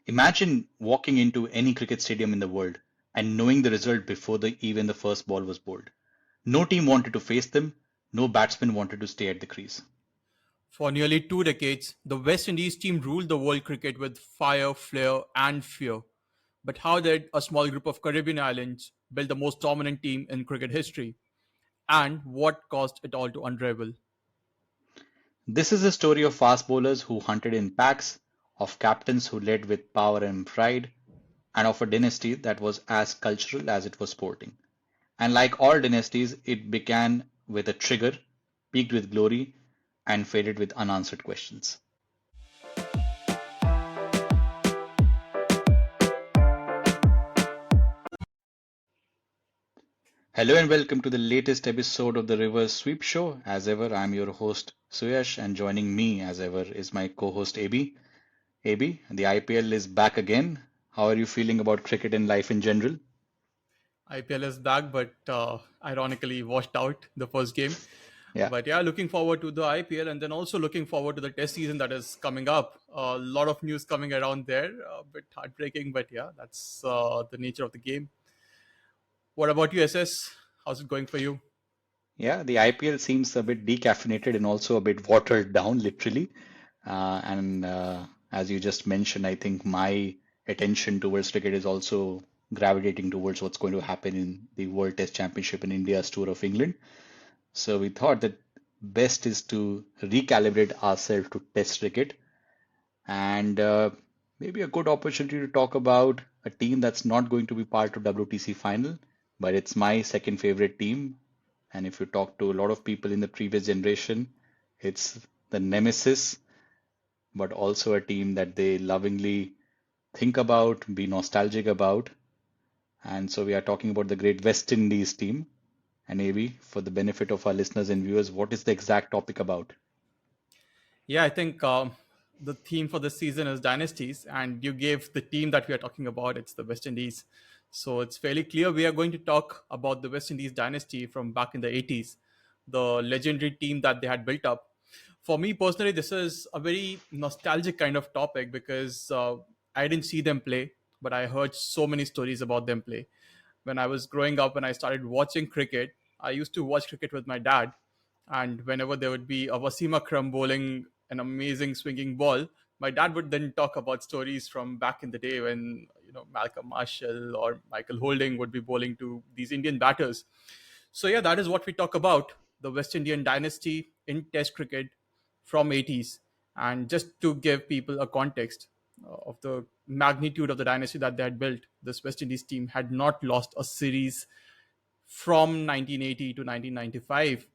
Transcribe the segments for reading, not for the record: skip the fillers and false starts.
Imagine walking into any cricket stadium in the world and knowing the result before even the first ball was bowled. No team wanted to face them, no batsman wanted to stay at the crease. For nearly 2 decades, the West Indies team ruled the world cricket with fire, flair, and fear. But how did a small group of Caribbean islands build the most dominant team in cricket history? And what caused it all to unravel? This is a story of fast bowlers who hunted in packs, of captains who led with power and pride, and of a dynasty that was as cultural as it was sporting. And like all dynasties, it began with a trigger, peaked with glory, and faded with unanswered questions. Hello and welcome to the latest episode of the Reverse Sweep Show. As ever, I'm your host Suyash, and joining me, as ever, is my co-host AB. AB, the IPL is back again. How are you feeling about cricket and life in general? IPL is back, but ironically washed out the first game. Yeah, But yeah, looking forward to the IPL and then also looking forward to the test season that is coming up. A lot of news coming around there, a bit heartbreaking, but yeah, that's the nature of the game. What about you, SS? How's it going for you? yeah, the IPL seems a bit decaffeinated and also a bit watered down, literally. And as you just mentioned, I think my attention towards cricket is also gravitating towards what's going to happen in the World Test Championship in India's tour of England. So we thought that best is to recalibrate ourselves to Test cricket and maybe a good opportunity to talk about a team that's not going to be part of WTC final, but it's my second favorite team. And if you talk to a lot of people in the previous generation, it's the nemesis, but also a team that they lovingly think about, be nostalgic about. And so we are talking about the great West Indies team. And maybe for the benefit of our listeners and viewers, what is the exact topic about? Yeah, I think the theme for this season is dynasties, and you gave the team that we are talking about. It's the West Indies, so it's fairly clear we are going to talk about the West Indies dynasty from back in the 80s, the legendary team that they had built up. For me personally, this is a very nostalgic kind of topic because I didn't see them play, but I heard so many stories about them play. When I was growing up and I started watching cricket, I used to watch cricket with my dad, and whenever there would be a Wasim Akram bowling an amazing swinging ball, my dad would then talk about stories from back in the day when Malcolm Marshall or Michael Holding would be bowling to these Indian batters. So yeah, that is what we talk about, the West Indian dynasty in Test cricket from 80s. And just to give people a context of the magnitude of the dynasty that they had built, this West Indies team had not lost a series from 1980 to 1995.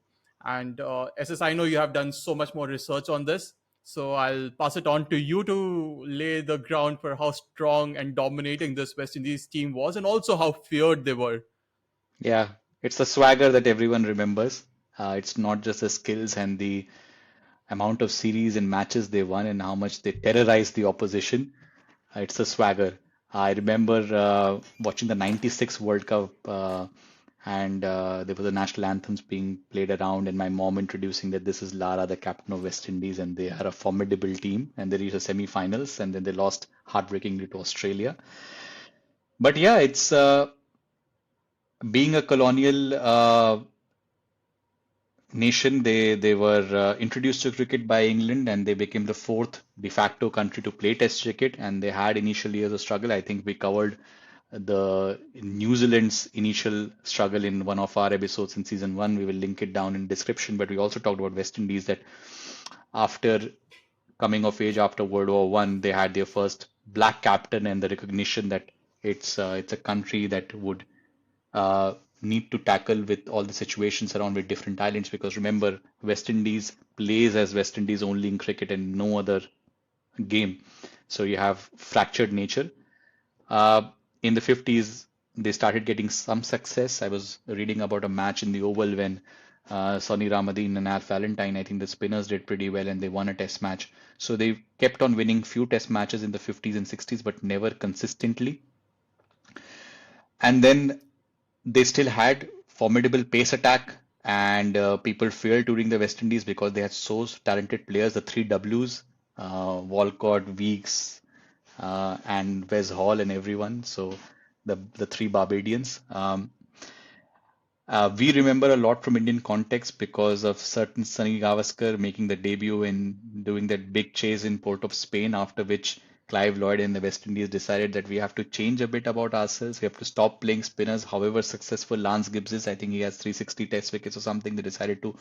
And SS, I know you have done so much more research on this. So I'll pass it on to you to lay the ground for how strong and dominating this West Indies team was and also how feared they were. Yeah, it's the swagger that everyone remembers. It's not just the skills and the amount of series and matches they won and how much they terrorized the opposition. It's the swagger. I remember watching the 96 World Cup and there were the national anthems being played around and my mom introducing that this is Lara, the captain of West Indies, and they are a formidable team and they reached the semi-finals and then they lost heartbreakingly to Australia. But yeah, it's being a colonial nation. They were introduced to cricket by England, and they became the fourth de facto country to play Test cricket. And they had initial years of struggle. I think we covered the New Zealand's initial struggle in one of our episodes in season one. We will link it down in description. But we also talked about West Indies that after coming of age after World War One, they had their first black captain and the recognition that it's a country that would need to tackle with all the situations around with different islands because remember West Indies plays as West Indies only in cricket and no other game, so you have fractured nature. In the 50s they started getting some success. I was reading about a match in the Oval when Sonny Ramadine and Al Valentine, I think the spinners did pretty well and they won a test match. So they kept on winning few test matches in the 50s and 60s but never consistently. And then they still had formidable pace attack, and people feared during the West Indies because they had so talented players, the three Ws, Walcott, Weeks, and Wes Hall and everyone. So the three Barbadians. We remember a lot from Indian context because of certain Sunny Gavaskar making the debut and doing that big chase in Port of Spain, after which Clive Lloyd and the West Indies decided that we have to change a bit about ourselves. We have to stop playing spinners. However successful Lance Gibbs is, I think he has 360 test wickets or something. They decided to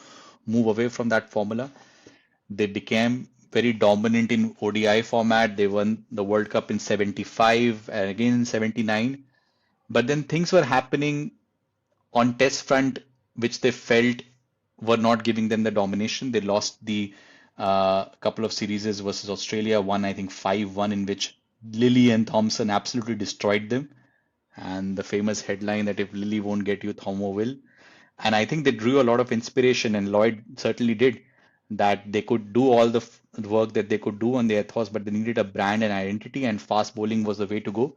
move away from that formula. They became very dominant in ODI format. They won the World Cup in 75 and again in 79. But then things were happening on test front, which they felt were not giving them the domination. They lost the couple of series versus Australia, one I think 5-1, in which Lilly and Thompson absolutely destroyed them. And the famous headline that if Lilly won't get you, Thomo will. And I think they drew a lot of inspiration, and Lloyd certainly did, that they could do all the work that they could do on their thoughts, but they needed a brand and identity, and fast bowling was the way to go.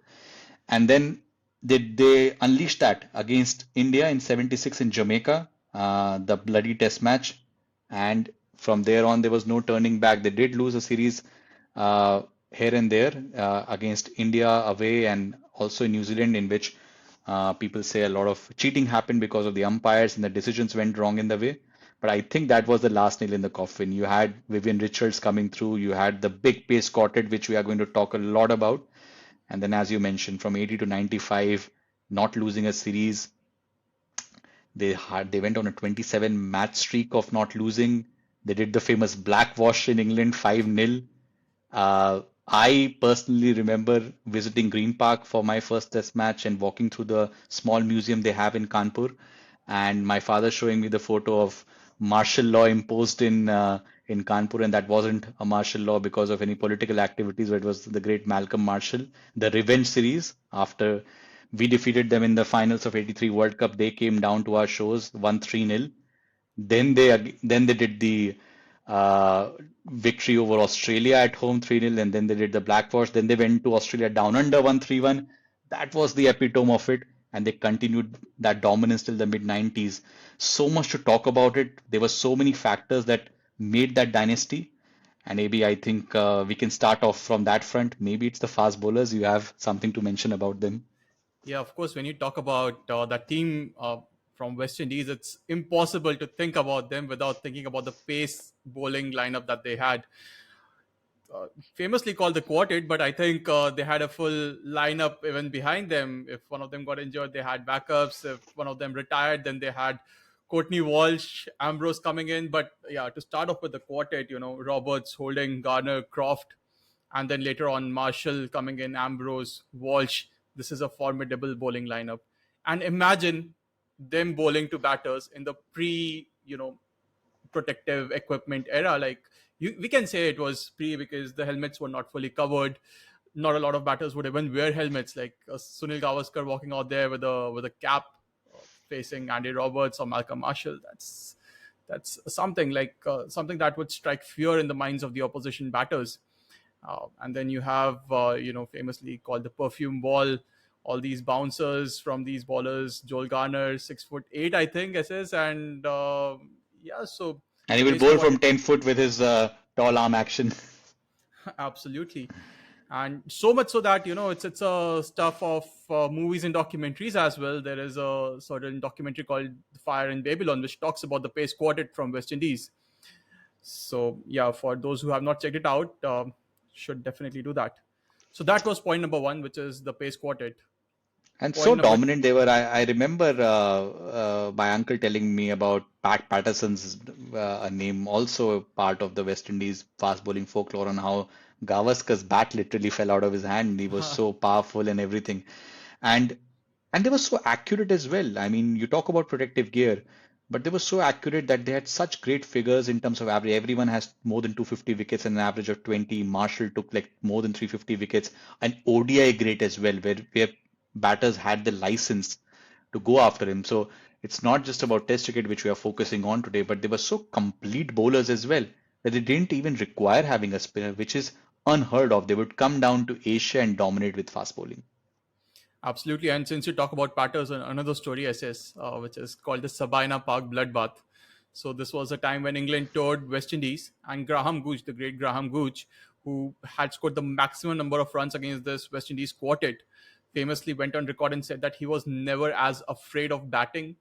And then they unleashed that against India in 76 in Jamaica, the bloody test match. And from there on, there was no turning back. They did lose a series here and there against India away and also in New Zealand, in which people say a lot of cheating happened because of the umpires and the decisions went wrong in the way. But I think that was the last nail in the coffin. You had Vivian Richards coming through. You had the big pace quartet, which we are going to talk a lot about. And then, as you mentioned, from 80 to 95, not losing a series, they went on a 27 match streak of not losing. They did the famous blackwash in England 5-0. I personally remember visiting Green Park for my first test match and walking through the small museum they have in Kanpur, and my father showing me the photo of martial law imposed in Kanpur, and that wasn't a martial law because of any political activities, but it was the great Malcolm Marshall, the revenge series. After we defeated them in the finals of '83 World Cup, they came down to our shows, won 3-0. Then they did the victory over Australia at home 3-0, and then they did the blackwash. Then they went to Australia down under 1-3-1. That was the epitome of it, and they continued that dominance till the mid 90s. So much to talk about it. There were so many factors that made that dynasty. And maybe I think we can start off from that front. Maybe it's the fast bowlers. You have something to mention about them. Yeah, of course. When you talk about that team from West Indies, it's impossible to think about them without thinking about the pace bowling lineup that they had. Famously called the quartet, but I think they had a full lineup even behind them. If one of them got injured, they had backups. If one of them retired, then they had Courtney Walsh, Ambrose coming in. But yeah, to start off with the quartet, Roberts, Holding, Garner, Croft, and then later on Marshall coming in, Ambrose, Walsh. This is a formidable bowling lineup. And imagine them bowling to batters in the protective equipment era. Like we can say it was pre because the helmets were not fully covered. Not a lot of batters would even wear helmets. Like Sunil Gavaskar walking out there with a cap facing Andy Roberts or Malcolm Marshall. That's something like something that would strike fear in the minds of the opposition batters. And then you have famously called the perfume ball. All these bouncers from these bowlers, Joel Garner, 6'8", I think, SS, and yeah, so And the he will pace bowl quartet, from 10 foot with his tall arm action. absolutely, and so much so that it's a stuff of movies and documentaries as well. There is a certain documentary called Fire in Babylon, which talks about the pace quartet from West Indies. So yeah, for those who have not checked it out, should definitely do that. So that was point number one, which is the pace quartet. And so Point number dominant they were. I remember my uncle telling me about Pat Patterson's a name, also a part of the West Indies fast bowling folklore, on how Gavaskar's bat literally fell out of his hand. He was so powerful and everything. And and they were so accurate as well. I mean, you talk about protective gear, but they were so accurate that they had such great figures in terms of average. Everyone has more than 250 wickets and an average of 20. Marshall took like more than 350 wickets. And ODI great as well, where batters had the license to go after him. So it's not just about Test cricket, which we are focusing on today, but they were so complete bowlers as well that they didn't even require having a spinner, which is unheard of. They would come down to Asia and dominate with fast bowling. Absolutely. And since you talk about Patterson, another story SS, which is called the Sabina Park Bloodbath. So this was a time when England toured West Indies, and Graham Gooch, the great Graham Gooch, who had scored the maximum number of runs against this West Indies quartet, famously went on record and said that he was never as afraid of batting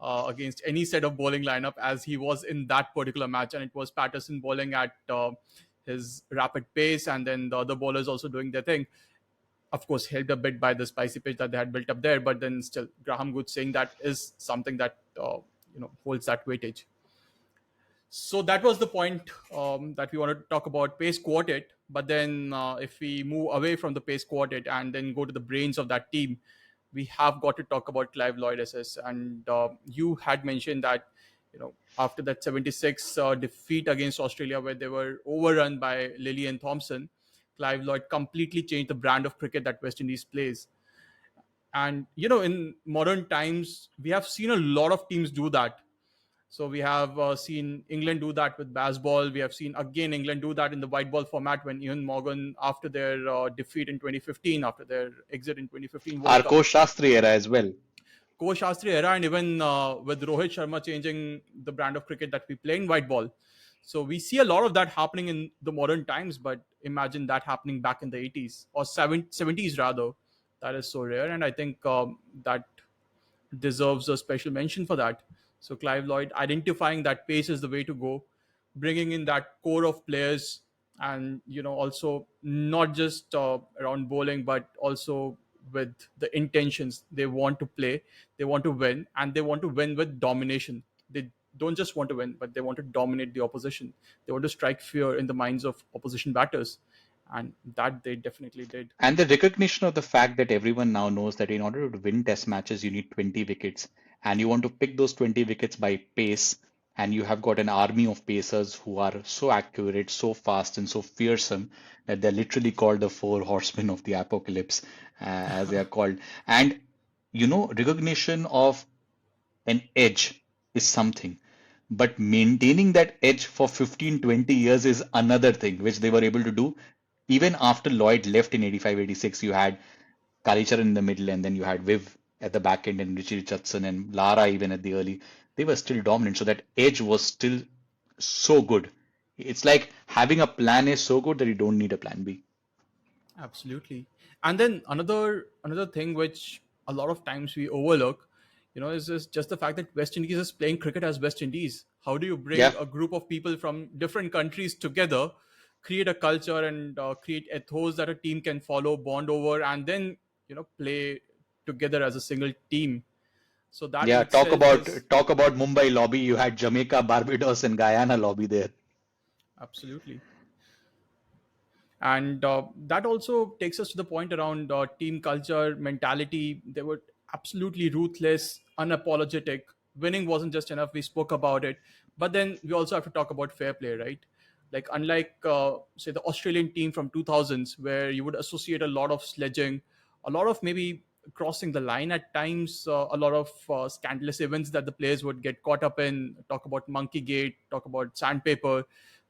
against any set of bowling lineup as he was in that particular match. And it was Patterson bowling at his rapid pace, and then the other bowlers also doing their thing. Of course, helped a bit by the spicy pitch that they had built up there, but then still, Graham Gooch saying that is something that holds that weightage. So that was the point that we wanted to talk about pace quartet. But then, if we move away from the pace quartet and then go to the brains of that team, we have got to talk about Clive Lloyd SS. And you had mentioned that after that 76 defeat against Australia, where they were overrun by Lilly and Thompson, Clive Lloyd completely changed the brand of cricket that West Indies plays. And in modern times, we have seen a lot of teams do that. So we have seen England do that with baseball. We have seen again England do that in the white ball format when Ian Morgan, after their defeat in 2015, after their exit in 2015 World Our Cup, coach Shastri era as well. Coach Shastri era, and even with Rohit Sharma changing the brand of cricket that we play in white ball. So we see a lot of that happening in the modern times, but imagine that happening back in the 80s or 70s rather. That is so rare, and I think that deserves a special mention for that. So Clive Lloyd identifying that pace is the way to go, bringing in that core of players, and also not just around bowling, but also with the intentions. They want to play, they want to win, and they want to win with domination. They don't just want to win, but they want to dominate the opposition. They want to strike fear in the minds of opposition batters, and that they definitely did. And the recognition of the fact that everyone now knows that in order to win test matches, you need 20 wickets, and you want to pick those 20 wickets by pace. And you have got an army of pacers who are so accurate, so fast, and so fearsome that they're literally called the four horsemen of the apocalypse, as they are called. And recognition of an edge is something, but maintaining that edge for 15, 20 years is another thing, which they were able to do. Even after Lloyd left in 85, 86, you had Kalicharan in the middle, and then you had Viv at the back end, and Richie Richardson and Lara even at the early. They were still dominant, so that edge was still so good. It's like having a plan is so good that you don't need a plan B. Absolutely. And then another thing which a lot of times we overlook, is just the fact that West Indies is playing cricket as West Indies. How do you bring Yeah, a group of people from different countries together, create a culture, and create ethos that a team can follow, bond over, and then play together as a single team? So that in yeah. itself is Talk about Mumbai lobby. You had Jamaica, Barbados, and Guyana lobby there. absolutely. And that also takes us to the point around team culture, mentality. They were absolutely ruthless, unapologetic. Winning wasn't just enough. We spoke about it. But then we also have to talk about fair play, right? Like, unlike, say, the Australian team from 2000s, where you would associate a lot of sledging, a lot of maybe crossing the line at times, a lot of scandalous events that the players would get caught up in, talk about monkey gate, talk about sandpaper.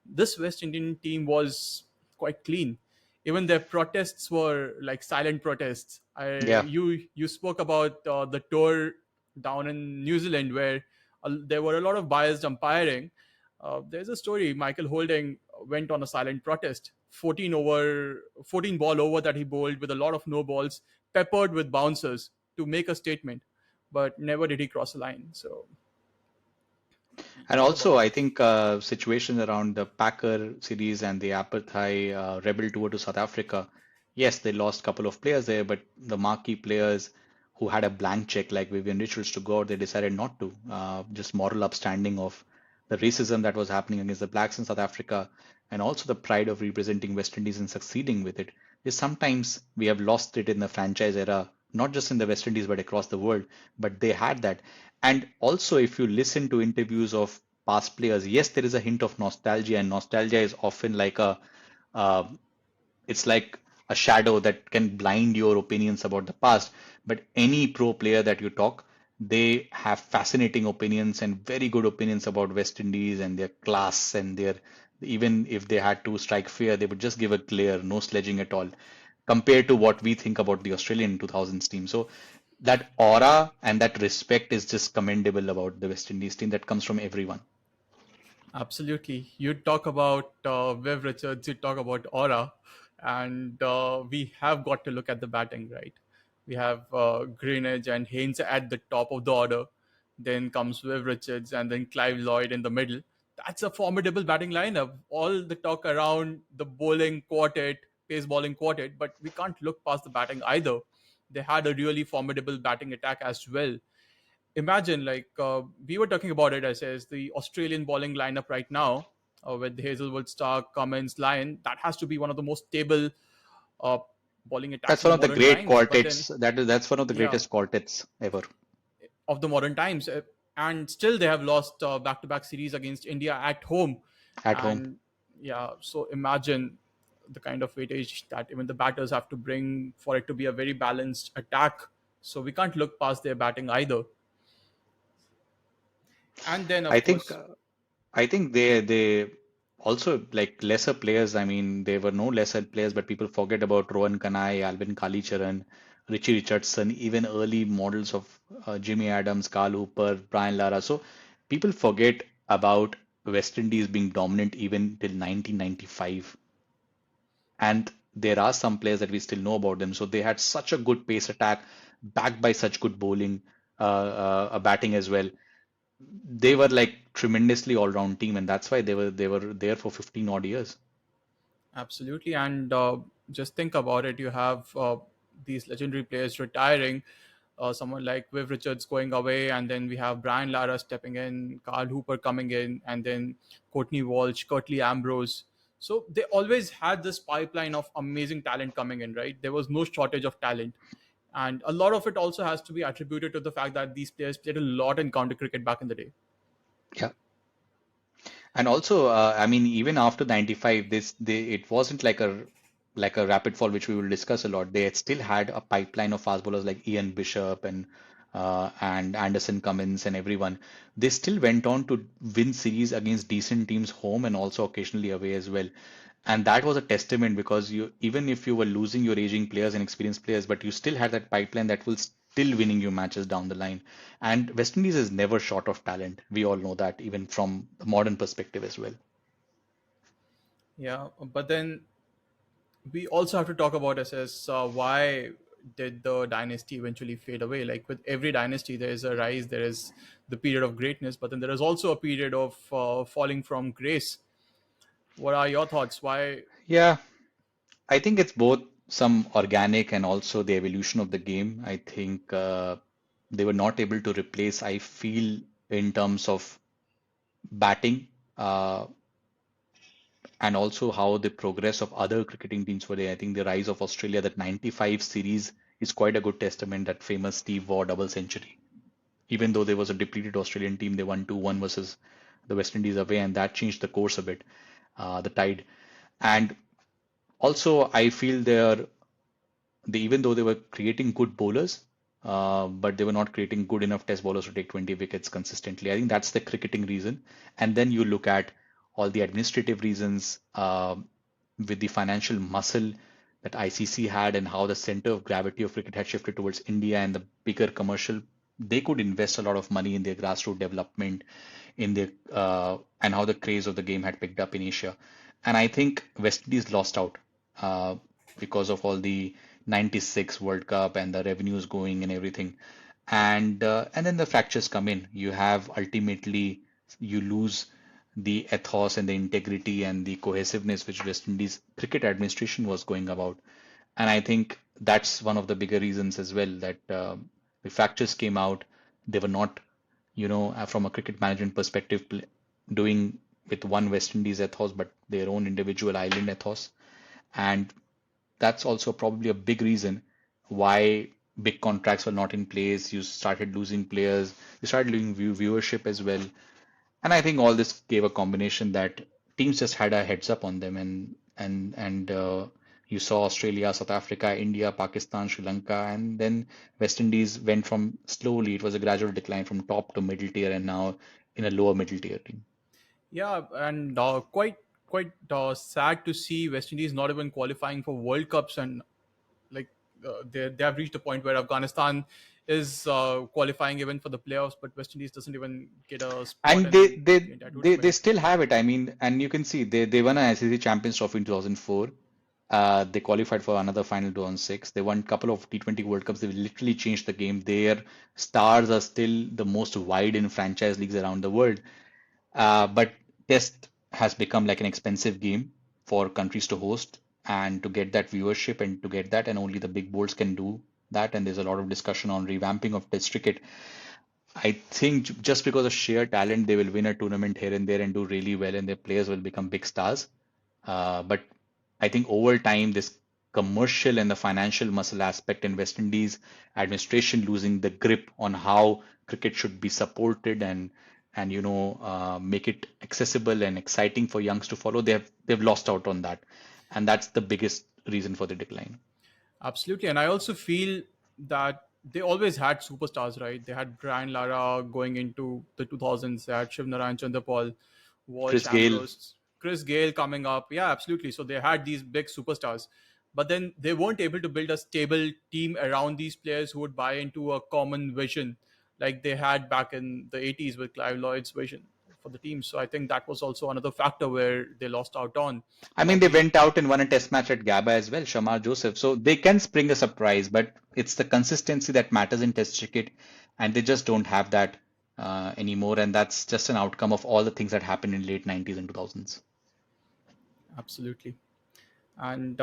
This West Indian team was quite clean. Even their protests were like silent protests. Yeah. You spoke about the tour down in New Zealand where there were a lot of biased umpiring. There's a story. Michael Holding went on a silent protest. 14 ball over that he bowled with a lot of no balls, peppered with bouncers to make a statement, but never did he cross a line. So And talk about also, that. I think situations around the Packer series and the Apartheid rebel tour to South Africa, yes, they lost a couple of players there, but the marquee players who had a blank check like Vivian Richards to go out, they decided not to. Just moral upstanding of the racism that was happening against the blacks in South Africa, and also the pride of representing West Indies and succeeding with it. Is sometimes we have lost it in the franchise era, not just in the West Indies but across the world. But they had that. And also, if you listen to interviews of past players, yes, there is a hint of nostalgia, and nostalgia is often like uh, it's like a shadow that can blind your opinions about the past. But any pro player that you talk, they have fascinating opinions and very good opinions about West Indies and their class and their, even if they had to strike fear, they would just give a glare, no sledging at all, compared to what we think about the Australian 2000s team. So that aura and that respect is just commendable about the West Indies team that comes from everyone. Absolutely. You talk about Viv Richards, you talk about Aura, and we have got to look at the batting, right? We have Greenidge and Haynes at the top of the order. Then comes Viv Richards and then Clive Lloyd in the middle. That's a formidable batting lineup. All the talk around the bowling quartet, pace bowling quartet, but we can't look past the batting either. They had a really formidable batting attack as well. Imagine, like, we were talking about it as the Australian bowling lineup right now, with Hazelwood, Stark, Cummins, Lyon. That has to be one of the most stable uh, bowling attacks That's in one the of the modern great times. But then, quartets. That's one of the yeah, greatest quartets ever of the modern times, and still they have lost back-to-back series against India at home, at home. and yeah, so imagine the kind of weightage that even the batters have to bring for it to be a very balanced attack. So we can't look past their batting either. And then, I of think course, I think they also like lesser players. I mean, there were no lesser players, but people forget about Rohan Kanai, Alvin Kalicharan, Richie Richardson, even early models of Jimmy Adams, Carl Hooper, Brian Lara. So people forget about West Indies being dominant even till 1995. And there are some players that we still know about them. So they had such a good pace attack, backed by such good bowling, batting as well. They were like tremendously all-round team, and that's why they were there for 15 odd years. absolutely. And just think about it. You have these legendary players retiring, someone like Viv Richards going away, and then we have Brian Lara stepping in, Carl Hooper coming in, and then Courtney Walsh, Curtly Ambrose. So they always had this pipeline of amazing talent coming in, right? There was no shortage of talent. And a lot of it also has to be attributed to the fact that these players played a lot in county cricket back in the day. Yeah. And also, I mean, even after 95, it wasn't like a rapid fall, which we will discuss a lot. They had still had a pipeline of fast bowlers like Ian Bishop and Anderson Cummins and everyone. They still went on to win series against decent teams home and also occasionally away as well. And that was a testament because you even if you were losing your aging players and experienced players, but you still had that pipeline that will still winning you matches down the line. And West Indies is never short of talent. We all know that, even from the modern perspective as well. Yeah, but then we also have to talk about SS. Why did the dynasty eventually fade away? Like with every dynasty, there is a rise, there is the period of greatness, but then there is also a period of falling from grace. What are your thoughts? Why? Yeah, I think it's both some organic and also the evolution of the game. I think they were not able to replace, I feel, in terms of batting. And also how the progress of other cricketing teams were there. I think the rise of Australia, that 95 series, is quite a good testament. That famous Steve Waugh double century. Even though there was a depleted Australian team, they won 2-1 versus the West Indies away, and that changed the course a bit, the tide. And also, I feel even though they were creating good bowlers, but they were not creating good enough test bowlers to take 20 wickets consistently. I think that's the cricketing reason. And then you look at all the administrative reasons, with the financial muscle that ICC had and how the center of gravity of cricket had shifted towards India and the bigger commercial. They could invest a lot of money in their grassroots development, in their and how the craze of the game had picked up in Asia. And I think West Indies lost out uh, because of all the 96 World Cup and the revenues going and everything. And then the fractures come in. You have ultimately you lose the ethos and the integrity and the cohesiveness which West Indies cricket administration was going about. And I think that's one of the bigger reasons as well that the fractures came out. They were not, from a cricket management perspective, doing with one West Indies ethos, but their own individual island ethos. And that's also probably a big reason why big contracts were not in place. You started losing players, you started losing viewership as well. And I think all this gave a combination that teams just had a heads up on them, and you saw Australia, South Africa, India, Pakistan, Sri Lanka, and then West Indies went from slowly. It was a gradual decline from top to middle tier, and now in a lower middle tier team. Yeah, and quite sad to see West Indies not even qualifying for World Cups, and like they have reached a point where Afghanistan is qualifying even for the playoffs, but West Indies doesn't even get a spot And they in they the entire they tournament. still have it. I mean, and you can see they won an ICC Champions Trophy in 2004. They qualified for another final in 2006. They won a couple of T20 World Cups. They literally changed the game. Their stars are still the most wide in franchise leagues around the world. But Test has become like an expensive game for countries to host and to get that viewership and to get that, and only the big boards can do that. And there's a lot of discussion on revamping of Test cricket. I think just because of sheer talent, they will win a tournament here and there and do really well, and their players will become big stars. But I think over time, this commercial and the financial muscle aspect in West Indies administration losing the grip on how cricket should be supported and make it accessible and exciting for youngs to follow. They've lost out on that, and that's the biggest reason for the decline. Absolutely. And I also feel that they always had superstars, right? They had Brian Lara going into the 2000s. They had Shiv Narayan Chanderpaul, Walsh, Chris Gale. Ambrose, Chris Gale coming up. Yeah, absolutely. So they had these big superstars. But then they weren't able to build a stable team around these players who would buy into a common vision like they had back in the 80s with Clive Lloyd's vision for the team. So I think that was also another factor where they lost out on. I mean, they Probably. went out and won a test match at Gaba as well, Shamar Joseph. So they can spring a surprise, but it's the consistency that matters in test cricket, and they just don't have that anymore. And that's just an outcome of all the things that happened in late 90s and 2000s. Absolutely. And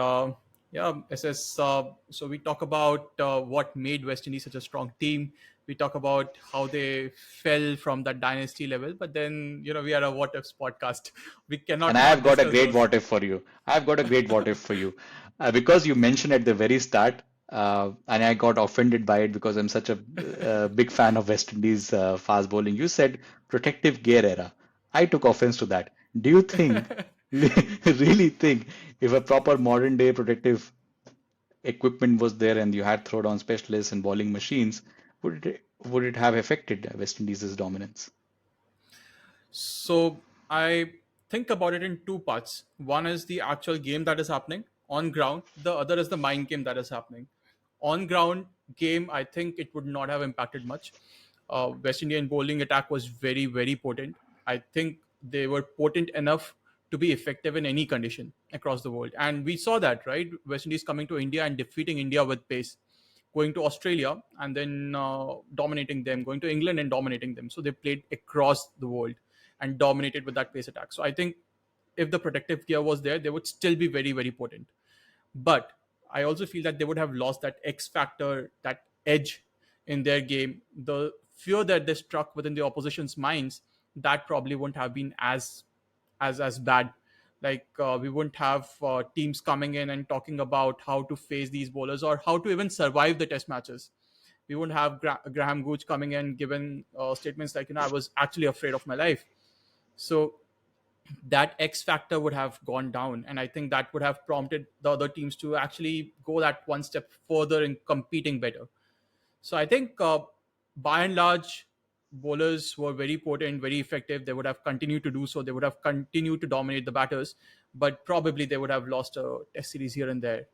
yeah, SS. So we talk about what made West Indies such a strong team. We talk about how they fell from that dynasty level. But then, we are a what ifs podcast. We And cannot I have not got a discuss great those. what if for you. I've got a great what if for you. Because you mentioned at the very start, and I got offended by it because I'm such a big fan of West Indies fast bowling. You said protective gear era. I took offense to that. Do you think, really think, if a proper modern day protective equipment was there and you had throwdown specialists and bowling machines, would it have affected West Indies' dominance? So I think about it in two parts. One is the actual game that is happening on ground. The other is the mind game that is happening. On ground game, I think it would not have impacted much. West Indian bowling attack was very, very potent. I think they were potent enough to be effective in any condition across the world. And we saw that, right? West Indies coming to India and defeating India with pace, going to Australia and then dominating them, going to England and dominating them. So they played across the world and dominated with that pace attack. So I think if the protective gear was there, they would still be very, very potent. But I also feel that they would have lost that X factor, that edge in their game. The fear that they struck within the opposition's minds, that probably wouldn't have been as bad. Like we wouldn't have teams coming in and talking about how to face these bowlers or how to even survive the test matches. We wouldn't have Graham Gooch coming in giving statements like, I was actually afraid of my life. So that X factor would have gone down. And I think that would have prompted the other teams to actually go that one step further in competing better. So I think by and large, bowlers were very potent, very effective. They would have continued to do so. They would have continued to dominate the batters, but probably they would have lost a test series here and there.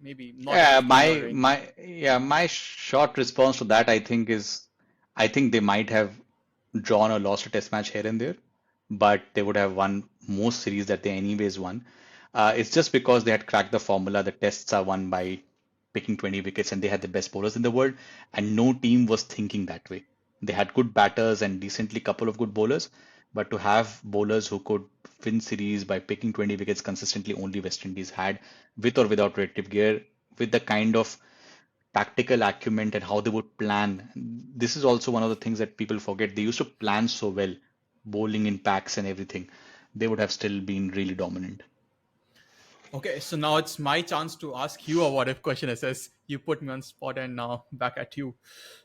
Maybe not a Yeah, 15 or my anything. my yeah, my short response to that I think is I think they might have drawn or lost a test match here and there, but they would have won most series that they anyways won. It's just because they had cracked the formula. The tests are won by picking 20 wickets and they had the best bowlers in the world, and no team was thinking that way. They had good batters and decently couple of good bowlers, but to have bowlers who could win series by picking 20 wickets consistently, only West Indies had, with or without protective gear, with the kind of tactical acumen and how they would plan. This is also one of the things that people forget. They used to plan so well, bowling in packs and everything. They would have still been really dominant. Okay, so now it's my chance to ask you a what if question, SS. You put me on spot and now back at you.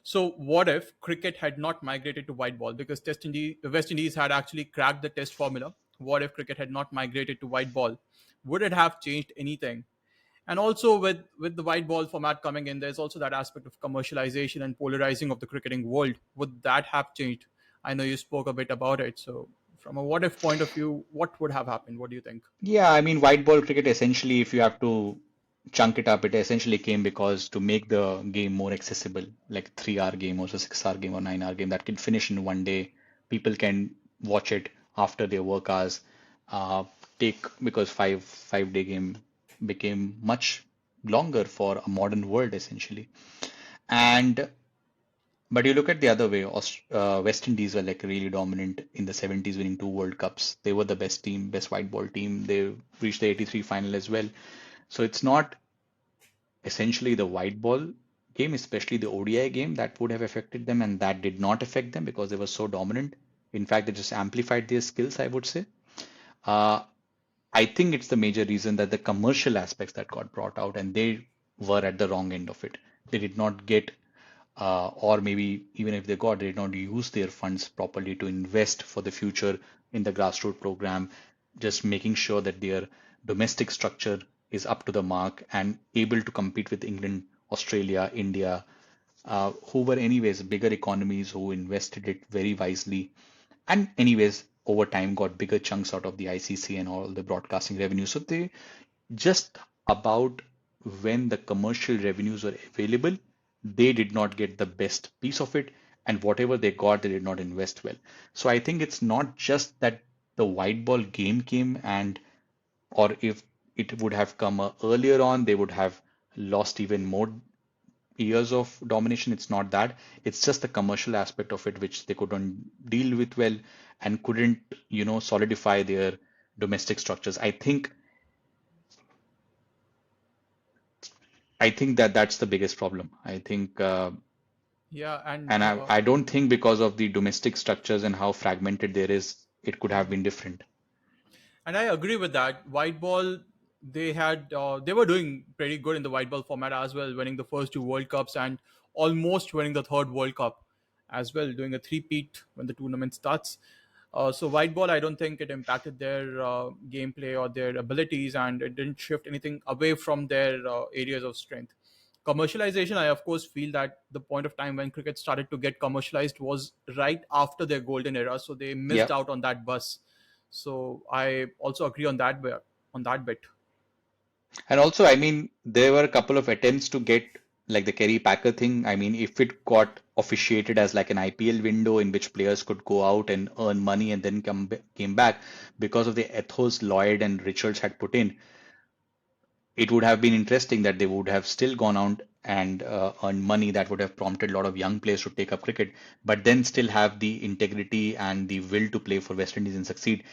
So, what if cricket had not migrated to white ball because West Indies had actually cracked the test formula? What if cricket had not migrated to white ball? Would it have changed anything? And also with the white ball format coming in, there's also that aspect of commercialization and polarizing of the cricketing world. Would that have changed? I know you spoke a bit about it. So, from a what if point of view, what would have happened? What do you think? Yeah, I mean, white ball cricket essentially, if you have to chunk it up, it essentially came because to make the game more accessible, like 3 hour game or a 6 hour game or 9 hour game that can finish in one day, people can watch it after their work hours. Take because five-day game became much longer for a modern world essentially. And but you look at the other way, West Indies were like really dominant in the 70s, winning 2 World Cups. They were the best team, best white ball team. They reached the 83 final as well. So it's not essentially the white ball game, especially the ODI game, that would have affected them, and that did not affect them because they were so dominant. In fact, they just amplified their skills, I would say. Uh, I think it's the major reason that the commercial aspects that got brought out, and they were at the wrong end of it. They did not get, or maybe even if they got, they did not use their funds properly to invest for the future in the grassroots program, just making sure that their domestic structure is up to the mark and able to compete with England, Australia, India, who were anyways bigger economies who invested it very wisely and anyways over time got bigger chunks out of the ICC and all the broadcasting revenue. So they just about when the commercial revenues were available, they did not get the best piece of it, and whatever they got, they did not invest well. So I think it's not just that the white ball game came and or if it would have come earlier on, they would have lost even more years of domination. It's not that. It's just the commercial aspect of it, which they couldn't deal with well and couldn't, solidify their domestic structures. I think that that's the biggest problem. I think, Yeah, and and I don't think because of the domestic structures and how fragmented there is, it could have been different. And I agree with that. White ball, they were doing pretty good in the white ball format as well, winning the first 2 World Cups and almost winning the third World Cup as well, doing a three-peat when the tournament starts. So white ball, I don't think it impacted their gameplay or their abilities, and it didn't shift anything away from their areas of strength. Commercialization, I of course feel that the point of time when cricket started to get commercialized was right after their golden era, so they Yeah. missed out on that bus. So I also agree on that bit. And also, I mean, there were a couple of attempts to get like the Kerry Packer thing. I mean, if it got officiated as like an IPL window in which players could go out and earn money and then came back because of the ethos Lloyd and Richards had put in, it would have been interesting that they would have still gone out and earned money that would have prompted a lot of young players to take up cricket, but then still have the integrity and the will to play for West Indies and succeed.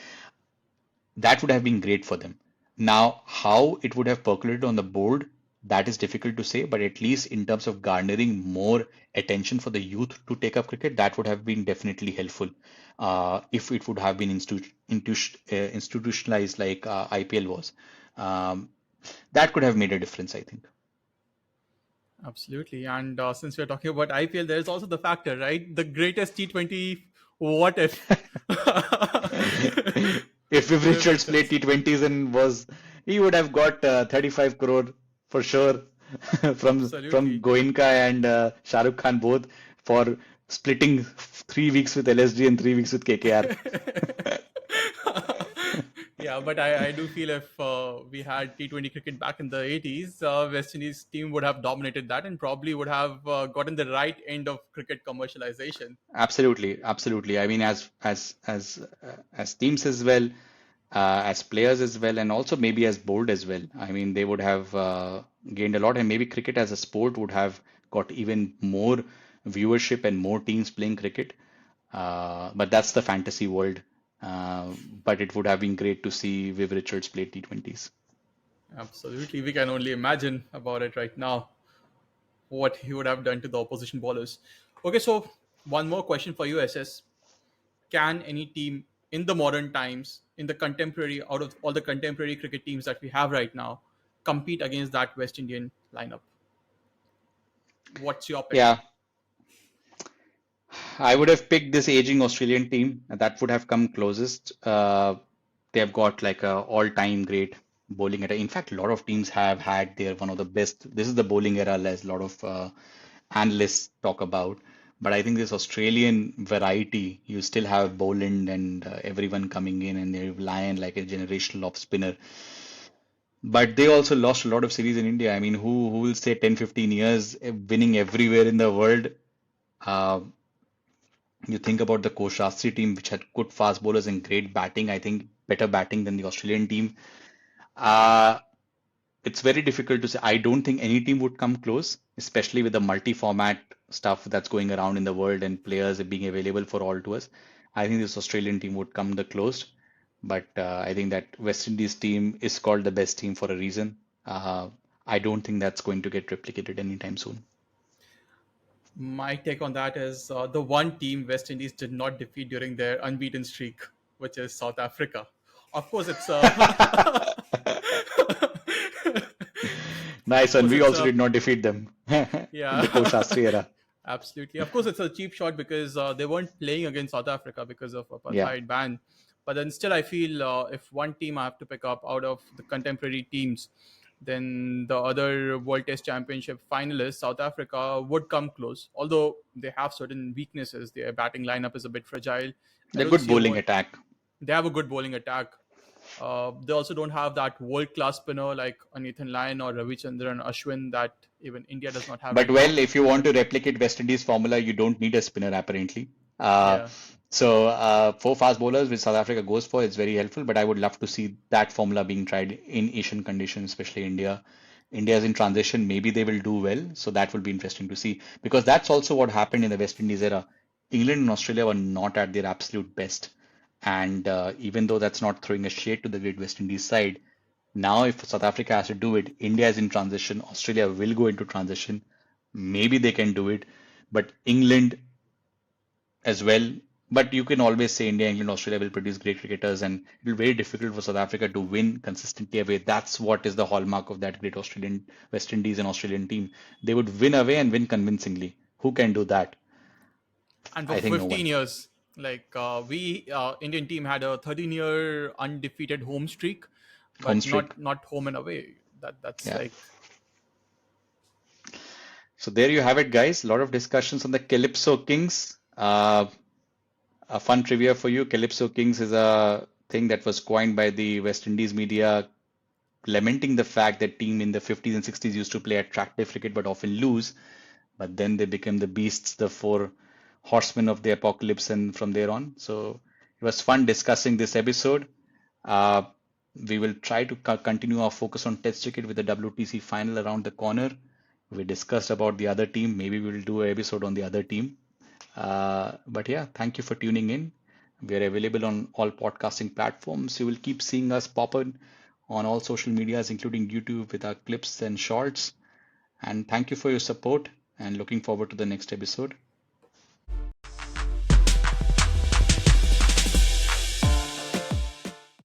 That would have been great for them. Now, how it would have percolated on the board, that is difficult to say, but at least in terms of garnering more attention for the youth to take up cricket, that would have been definitely helpful. If it would have been institutionalized like IPL was. Um, that could have made a difference, I think. Absolutely. And since we're talking about IPL, there's also the factor, right? The greatest T20 what if. If Viv Viv Richards played Richards. T20s and he would have got 35 crore for sure from Absolutely. Goenka and Shah Rukh Khan both for splitting 3 weeks with LSG and 3 weeks with KKR. Yeah, but I do feel if we had T20 cricket back in the 80s, West Indies team would have dominated that and probably would have gotten the right end of cricket commercialization. Absolutely, absolutely. I mean, as teams as well, as players as well, and also maybe as board as well. I mean, they would have gained a lot, and maybe cricket as a sport would have got even more viewership and more teams playing cricket. But that's the fantasy world. But it would have been great to see Viv Richards play T20s. Absolutely. We can only imagine about it right now, what he would have done to the opposition bowlers. Okay, so one more question for you, SS. Can any team in the modern times, in the contemporary, out of all the contemporary cricket teams that we have right now, compete against that West Indian lineup? What's your pick? Yeah, I would have picked this aging Australian team. That would have come closest. They have got like a all-time great bowling attack. In fact, a lot of teams have had their one of the best. This is the bowling era, as a lot of analysts talk about. But I think this Australian variety, you still have Boland and everyone coming in, and they have Lyon like a generational off spinner. But they also lost a lot of series in India. I mean, who will say 10, 15 years winning everywhere in the world? Uh, you think about the Koshastri team, which had good fast bowlers and great batting. I think better batting than the Australian team. Uh, it's very difficult to say. I don't think any team would come close, especially with the multi-format stuff that's going around in the world and players being available for all to us. I think this Australian team would come the closest, but I think that West Indies team is called the best team for a reason. Uh, I don't think that's going to get replicated anytime soon. My take on that is the one team West Indies did not defeat during their unbeaten streak, which is South Africa. Of course, it's Nice, of and course we it's also a did not defeat them in the yeah. Koshastri era. Absolutely. Of course, it's a cheap shot because they weren't playing against South Africa because of Yeah. apartheid ban. But then still, I feel if one team I have to pick up out of the contemporary teams, then the other World Test Championship finalists, South Africa, would come close. Although they have certain weaknesses, their batting lineup is a bit fragile. I The don't good see a bowling world. attack. They have a good bowling attack. They also don't have that world class spinner like a Nathan Lyon or Ravichandran Ashwin that even India does not have But right now. well, if you want to replicate West Indies formula, you don't need a spinner apparently. Uh, Yeah. four fast bowlers, which South Africa goes for, is very helpful. But I would love to see that formula being tried in Asian conditions, especially India. India is in transition. Maybe they will do well. So that will be interesting to see because that's also what happened in the West Indies era. England and Australia were not at their absolute best. And even though that's not throwing a shade to the Great West Indies side, now, if South Africa has to do it, India is in transition, Australia will go into transition. Maybe they can do it, but England as well. But you can always say India, England, Australia will produce great cricketers, and it will be very difficult for South Africa to win consistently away. That's what is the hallmark of that great Australian, West Indies, and Australian team. They would win away and win convincingly. Who can do that? And for I think no 15 one. years, like we Indian team had a 13-year undefeated home streak, Home but streak. not home and away. That's Yeah. like So there you have it, guys. A lot of discussions on the Calypso Kings. A fun trivia for you. Calypso Kings is a thing that was coined by the West Indies media, lamenting the fact that team in the 50s and 60s used to play attractive cricket but often lose. But then they became the beasts, the four horsemen of the apocalypse, and from there on. So it was fun discussing this episode. Uh, we will try to continue our focus on Test cricket with the WTC final around the corner. We discussed about the other team. Maybe we will do an episode on the other team. But yeah, thank you for tuning in. We are available on all podcasting platforms. You will keep seeing us pop in on all social medias, including YouTube, with our clips and shorts. And thank you for your support and looking forward to the next episode.